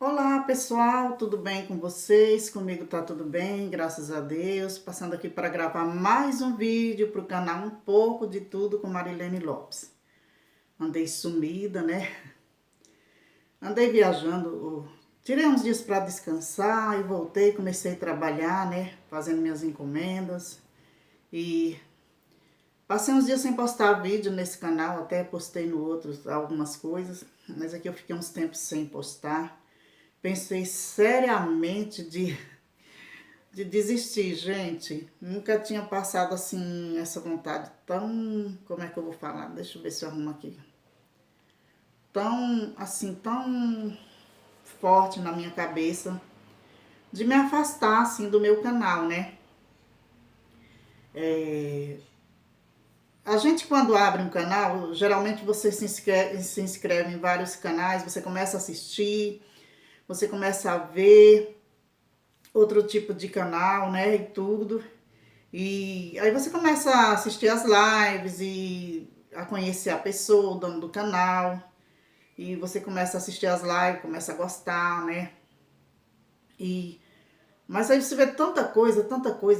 Olá pessoal, tudo bem com vocês? Comigo tá tudo bem, graças a Deus. Passando aqui para gravar mais um vídeo para o canal Um Pouco de Tudo com Marilene Lopes. Andei sumida, né? Andei viajando, tirei uns dias para descansar e voltei, comecei a trabalhar, né? Fazendo minhas encomendas e passei uns dias sem postar vídeo nesse canal, até postei no outro algumas coisas, mas aqui eu fiquei uns tempos sem postar. Pensei seriamente de desistir, gente. Nunca tinha passado assim, essa vontade tão. Como é que eu vou falar? Deixa eu ver se eu arrumo aqui. Tão, assim, tão forte na minha cabeça de me afastar, assim, do meu canal, né? A gente, quando abre um canal, geralmente você se inscreve em vários canais, você começa a assistir, você começa a ver outro tipo de canal, né, e tudo. E aí você começa a assistir as lives e a conhecer a pessoa, o dono do canal. E você começa a assistir as lives, começa a gostar, né? E mas aí você vê tanta coisa,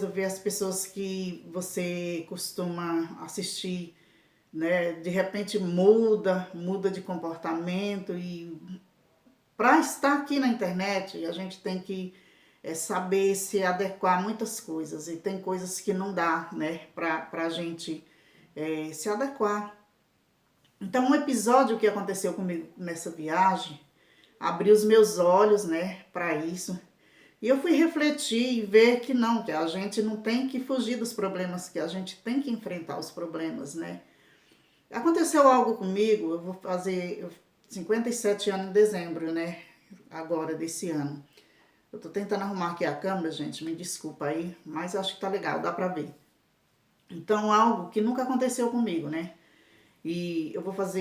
vê as pessoas que você costuma assistir, né? De repente muda de comportamento e para estar aqui na internet, a gente tem que saber se adequar a muitas coisas. E tem coisas que não dá, né, pra gente se adequar. Então, um episódio que aconteceu comigo nessa viagem abriu os meus olhos, né, para isso. E eu fui refletir e ver que não, que a gente não tem que fugir dos problemas, que a gente tem que enfrentar os problemas, né. Aconteceu algo comigo, eu vou fazer 57 anos em dezembro, né, agora desse ano. Eu tô tentando arrumar aqui a câmera, gente, me desculpa aí, mas acho que tá legal, dá pra ver. Então, algo que nunca aconteceu comigo, né? E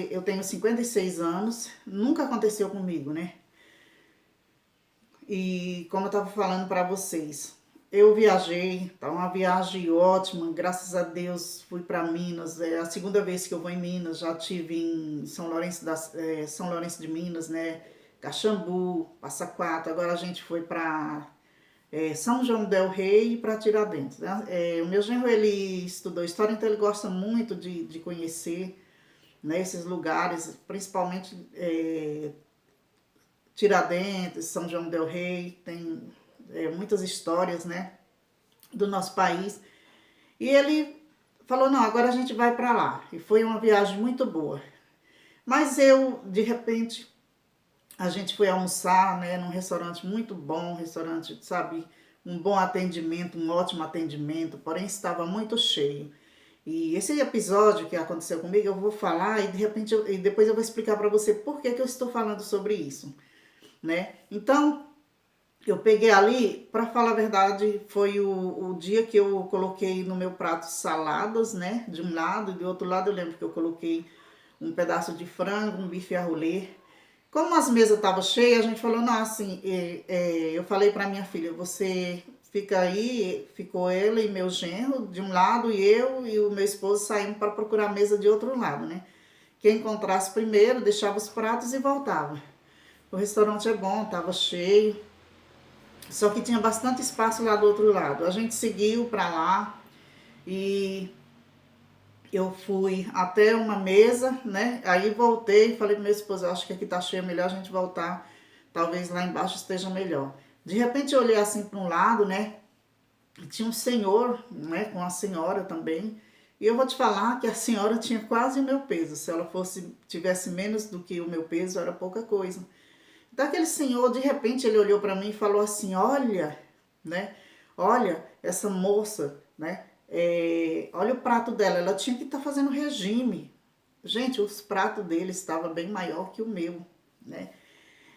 eu tenho 56 anos, nunca aconteceu comigo, né? E como eu tava falando pra vocês, eu viajei, tá uma viagem ótima, graças a Deus fui pra Minas, é a segunda vez que eu vou em Minas, já tive em São Lourenço de Minas, né? Caxambu, Passa Quatro, agora a gente foi pra São João del Rei e para Tiradentes, né? O meu genro, ele estudou história, então ele gosta muito de conhecer, né, esses lugares, principalmente Tiradentes, São João del Rei, tem muitas histórias, né, do nosso país. E ele falou, não, agora a gente vai para lá. E foi uma viagem muito boa. Mas de repente, a gente foi almoçar, né, num restaurante muito bom, restaurante, sabe, um bom atendimento, um ótimo atendimento, porém estava muito cheio. E esse episódio que aconteceu comigo, eu vou falar e de repente e depois eu vou explicar para você por que eu estou falando sobre isso, né? Então, eu peguei ali, para falar a verdade, foi o dia que eu coloquei no meu prato saladas, né, de um lado, e do outro lado eu lembro que eu coloquei um pedaço de frango, um bife a rolê. Como as mesas estavam cheias, a gente falou, não, assim, eu falei pra minha filha, você fica aí, ficou ela e meu genro de um lado, e eu e o meu esposo saímos para procurar a mesa de outro lado, né? Quem encontrasse primeiro, deixava os pratos e voltava. O restaurante é bom, tava cheio, só que tinha bastante espaço lá do outro lado. A gente seguiu pra lá e eu fui até uma mesa, né? Aí voltei e falei pro meu esposo, eu acho que aqui tá cheio, é melhor a gente voltar. Talvez lá embaixo esteja melhor. De repente eu olhei assim para um lado, né? E tinha um senhor, né? Com a senhora também. E eu vou te falar que a senhora tinha quase o meu peso. Se ela tivesse menos do que o meu peso, era pouca coisa. Então aquele senhor, de repente, ele olhou para mim e falou assim, olha, né? Olha, essa moça, né? Olha o prato dela, ela tinha que estar fazendo regime. Gente, os pratos dele estavam bem maior que o meu, né?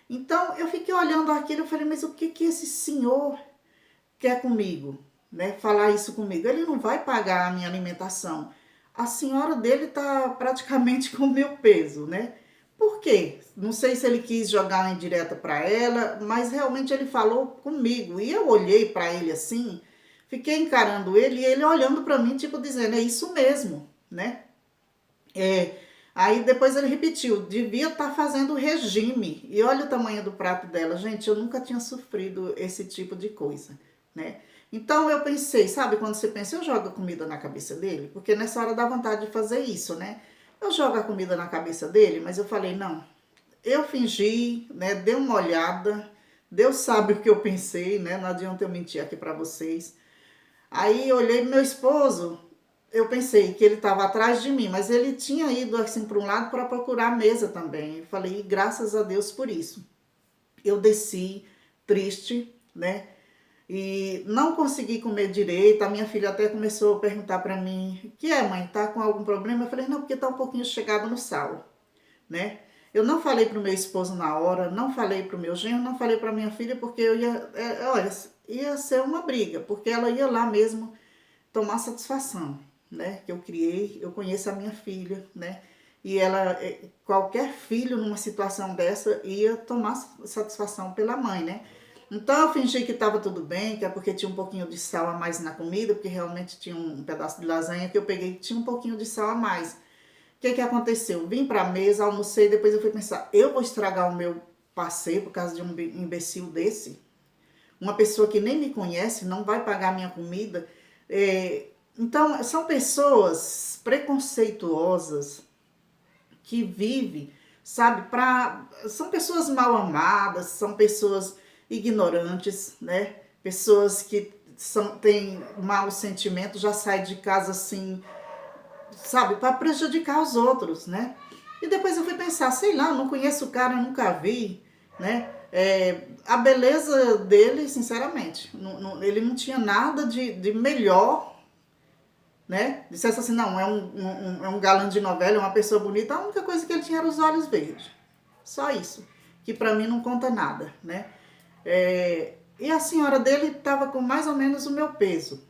Então eu fiquei olhando aquilo e falei, mas o que que esse senhor quer comigo, né? Falar isso comigo? Ele não vai pagar a minha alimentação. A senhora dele tá praticamente com o meu peso, né? Por quê? Não sei se ele quis jogar uma indireta para ela, mas realmente ele falou comigo. E eu olhei para ele assim, fiquei encarando ele e ele olhando para mim, tipo dizendo, é isso mesmo, né? É, Aí depois ele repetiu, devia estar fazendo regime. E olha o tamanho do prato dela. Gente, eu nunca tinha sofrido esse tipo de coisa, né? Então eu pensei, sabe quando você pensa, eu jogo a comida na cabeça dele? Porque nessa hora dá vontade de fazer isso, né? Eu jogo a comida na cabeça dele, mas eu falei, não, eu fingi, né? Dei uma olhada, Deus sabe o que eu pensei, né? Não adianta eu mentir aqui pra vocês. Aí eu olhei pro meu esposo, eu pensei que ele estava atrás de mim, mas ele tinha ido assim para um lado para procurar a mesa também. Eu falei, graças a Deus por isso. Eu desci triste, né? E não consegui comer direito. A minha filha até começou a perguntar para mim: "O que é, mãe? Tá com algum problema?" Eu falei: "Não, porque tá um pouquinho chegado no sal", né? Eu não falei pro meu esposo na hora, não falei pro meu genro, não falei pra minha filha, porque eu ia, olha, ia ser uma briga, porque ela ia lá mesmo tomar satisfação, né? Que eu criei, eu conheço a minha filha, né? E ela, qualquer filho numa situação dessa ia tomar satisfação pela mãe, né? Então eu fingi que estava tudo bem, que é porque tinha um pouquinho de sal a mais na comida, porque realmente tinha um pedaço de lasanha que eu peguei que tinha um pouquinho de sal a mais. O que que aconteceu? Vim pra mesa, almocei, depois eu fui pensar, eu vou estragar o meu passeio por causa de um imbecil desse? Uma pessoa que nem me conhece não vai pagar minha comida? Então, são pessoas preconceituosas que vivem, sabe, são pessoas mal amadas, são pessoas ignorantes, né? Pessoas que têm maus sentimentos, já saem de casa assim, sabe, para prejudicar os outros, né? E depois eu fui pensar, sei lá, não conheço o cara, nunca vi, né? A beleza dele, sinceramente, ele não tinha nada de melhor, né? Dissesse assim, não, é um galã de novela, é uma pessoa bonita, a única coisa que ele tinha era os olhos verdes. Só isso, que pra mim não conta nada, né? E a senhora dele estava com mais ou menos o meu peso.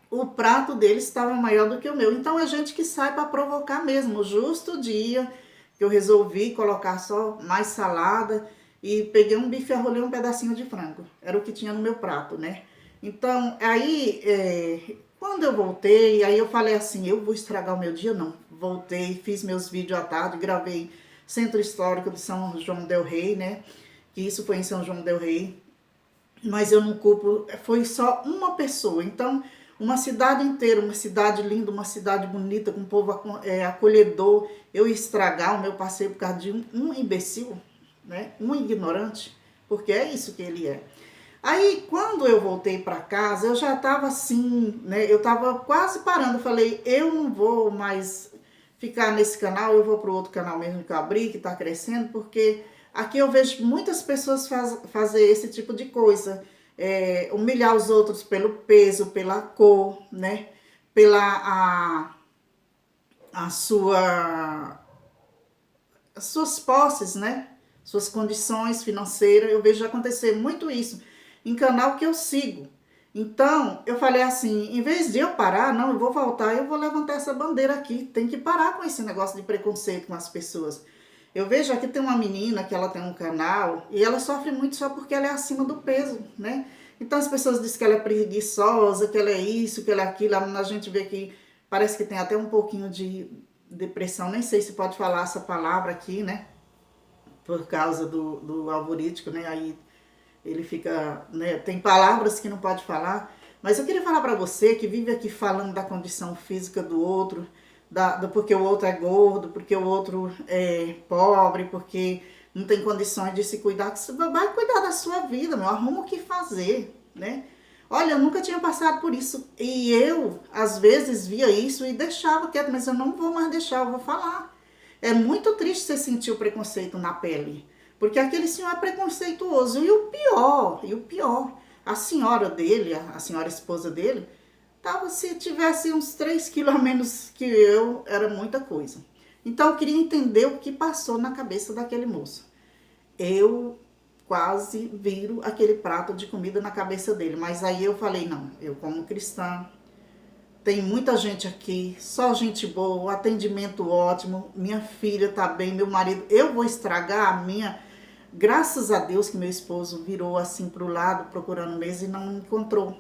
O prato dele estava maior do que o meu. Então é gente que sai para provocar mesmo. Justo o dia que eu resolvi colocar só mais salada e peguei um bife e arrolei um pedacinho de frango. Era o que tinha no meu prato, né? Então, aí, quando eu voltei, aí eu falei assim, eu vou estragar o meu dia? Não. Voltei, fiz meus vídeos à tarde, gravei Centro Histórico de São João del Rei, né? Que isso foi em São João del Rei. Mas eu não culpo, foi só uma pessoa. Então, uma cidade inteira, uma cidade linda, uma cidade bonita, com um povo acolhedor, eu estragar o meu passeio por causa de um imbecil, né? Um ignorante, porque é isso que ele é. Aí, quando eu voltei para casa, eu já estava assim, né? Eu estava quase parando. Eu falei, eu não vou mais ficar nesse canal, eu vou para o outro canal mesmo que eu abri, que está crescendo, porque aqui eu vejo muitas pessoas fazer esse tipo de coisa. Humilhar os outros pelo peso, pela cor, né? Pela a sua, as suas posses, né? Suas condições financeiras. Eu vejo acontecer muito isso em canal que eu sigo. Então, eu falei assim, em vez de eu parar, não, eu vou voltar, eu vou levantar essa bandeira aqui. Tem que parar com esse negócio de preconceito com as pessoas. Eu vejo aqui tem uma menina que ela tem um canal e ela sofre muito só porque ela é acima do peso, né? Então as pessoas dizem que ela é preguiçosa, que ela é isso, que ela é aquilo. A gente vê que parece que tem até um pouquinho de depressão. Nem sei se pode falar essa palavra aqui, né? Por causa do algoritmo, né? Aí ele fica, né? Tem palavras que não pode falar. Mas eu queria falar para você que vive aqui falando da condição física do outro, porque o outro é gordo, porque o outro é pobre, porque não tem condições de se cuidar. Você vai cuidar da sua vida, meu. Arruma o que fazer, né? Olha, eu nunca tinha passado por isso. E eu, às vezes, via isso e deixava quieto, mas eu não vou mais deixar, eu vou falar. É muito triste você sentir o preconceito na pele. Porque aquele senhor é preconceituoso. E o pior, a senhora dele, a senhora esposa dele, tava, se tivesse uns 3 quilos a menos que eu, era muita coisa. Então eu queria entender o que passou na cabeça daquele moço. Eu quase viro aquele prato de comida na cabeça dele. Mas aí eu falei, não, eu como cristã, tem muita gente aqui, só gente boa, o atendimento ótimo, minha filha tá bem, meu marido, eu vou estragar a minha... Graças a Deus que meu esposo virou assim pro lado, procurando mesa e não encontrou.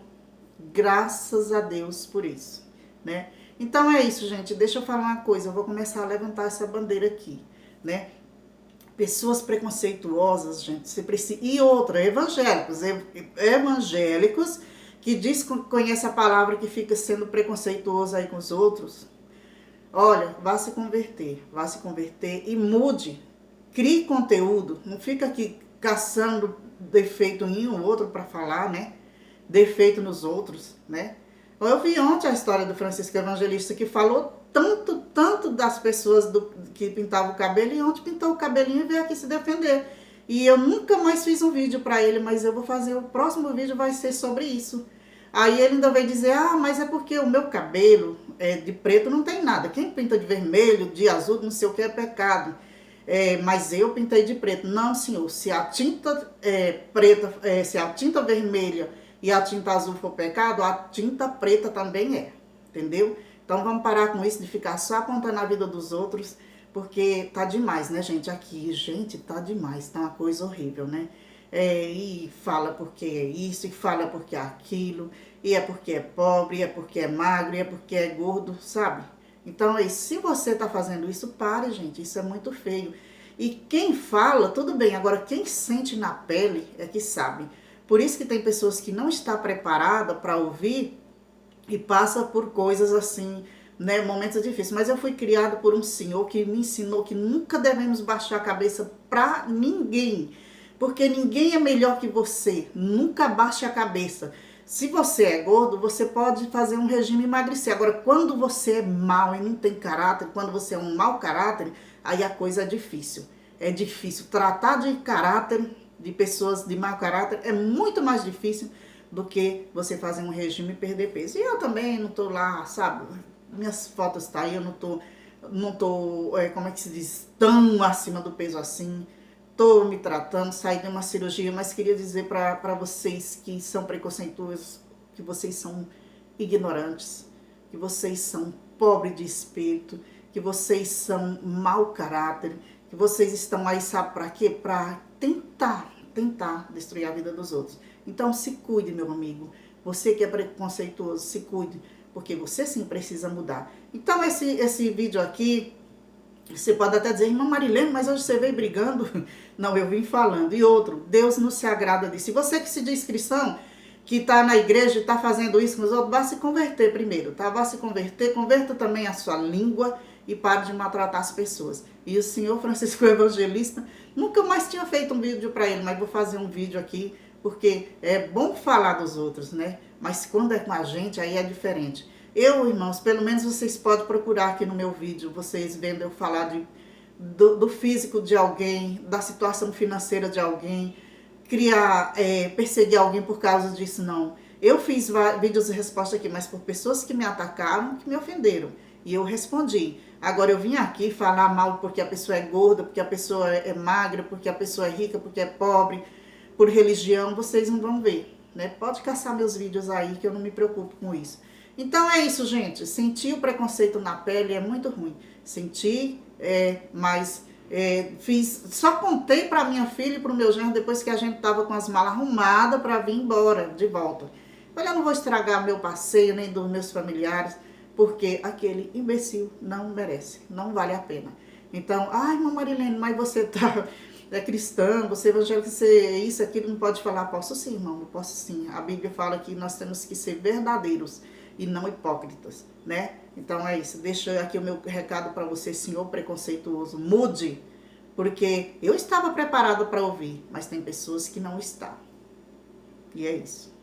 Graças a Deus por isso, né? Então é isso, gente. Deixa eu falar uma coisa. Eu vou começar a levantar essa bandeira aqui, né? Pessoas preconceituosas, gente, você precisa... E outra, evangélicos que diz que conhece a palavra, que fica sendo preconceituoso aí com os outros. Olha, vá se converter e mude. Crie conteúdo, não fica aqui caçando defeito em um ou outro para falar, né? Defeito nos outros, né? Eu vi ontem a história do Francisco Evangelista, que falou tanto das pessoas que pintavam o cabelo, e ontem pintou o cabelinho e veio aqui se defender. E eu nunca mais fiz um vídeo para ele, mas eu vou fazer, o próximo vídeo vai ser sobre isso. Aí ele ainda vai dizer, mas é porque o meu cabelo de preto não tem nada. Quem pinta de vermelho, de azul, não sei o que, é pecado. Mas eu pintei de preto. Não, senhor, se a tinta preta, se a tinta vermelha e a tinta azul for pecado, a tinta preta também é, entendeu? Então vamos parar com isso de ficar só apontando a vida dos outros, porque tá demais, né, gente? Aqui, gente, tá demais, tá uma coisa horrível, né? E fala porque é isso, e fala porque é aquilo, e é porque é pobre, e é porque é magro, e é porque é gordo, sabe? Então, se você tá fazendo isso, pare, gente, isso é muito feio. E quem fala, tudo bem, agora quem sente na pele é que sabe. Por isso que tem pessoas que não estão preparadas para ouvir e passa por coisas assim, né, momentos difíceis. Mas eu fui criada por um senhor que me ensinou que nunca devemos baixar a cabeça para ninguém, porque ninguém é melhor que você. Nunca baixe a cabeça. Se você é gordo, você pode fazer um regime e emagrecer. Agora, quando você é mau e não tem caráter, quando você é um mau caráter, aí a coisa é difícil. É difícil. Tratar de caráter, de pessoas de mau caráter, é muito mais difícil do que você fazer um regime e perder peso. E eu também não tô lá, sabe? Minhas fotos tá aí, eu não tô, como é que se diz, tão acima do peso assim. Tô me tratando, saí de uma cirurgia, mas queria dizer para vocês que são preconceituosos, que vocês são ignorantes, que vocês são pobres de espírito, que vocês são mau caráter, que vocês estão aí, sabe para quê? Para tentar destruir a vida dos outros. Então se cuide, meu amigo. Você que é preconceituoso, se cuide, porque você sim precisa mudar. Então esse vídeo aqui, você pode até dizer, irmã Marilene, mas hoje você veio brigando. Não, eu vim falando. E outro, Deus não se agrada disso. E você que se diz cristão, que está na igreja e está fazendo isso com os outros, vá se converter primeiro, tá? Vá se converter, converta também a sua língua e pare de maltratar as pessoas. E o senhor Francisco Evangelista, nunca mais tinha feito um vídeo para ele, mas vou fazer um vídeo aqui, porque é bom falar dos outros, né? Mas quando é com a gente, aí é diferente. Eu, irmãos, pelo menos vocês podem procurar aqui no meu vídeo, vocês vendo eu falar do físico de alguém, da situação financeira de alguém, perseguir alguém por causa disso, não. Eu fiz vídeos de resposta aqui, mas por pessoas que me atacaram, que me ofenderam. E eu respondi. Agora eu vim aqui falar mal porque a pessoa é gorda, porque a pessoa é magra, porque a pessoa é rica, porque é pobre, por religião, vocês não vão ver, né? Pode caçar meus vídeos aí, que eu não me preocupo com isso. Então é isso, gente. Sentir o preconceito na pele é muito ruim. Senti, mas só contei para minha filha e para o meu genro depois que a gente tava com as malas arrumadas para vir embora, de volta. Olha, eu não vou estragar meu passeio, nem dos meus familiares, porque aquele imbecil não merece, não vale a pena. Então, irmã Marilene, mas você é cristã, você é evangélica, você isso, aquilo, não pode falar. Posso sim, irmão, eu posso sim. A Bíblia fala que nós temos que ser verdadeiros e não hipócritas, né? Então é isso. Deixa aqui o meu recado para você, senhor preconceituoso. Mude, porque eu estava preparada para ouvir, mas tem pessoas que não estão. E é isso.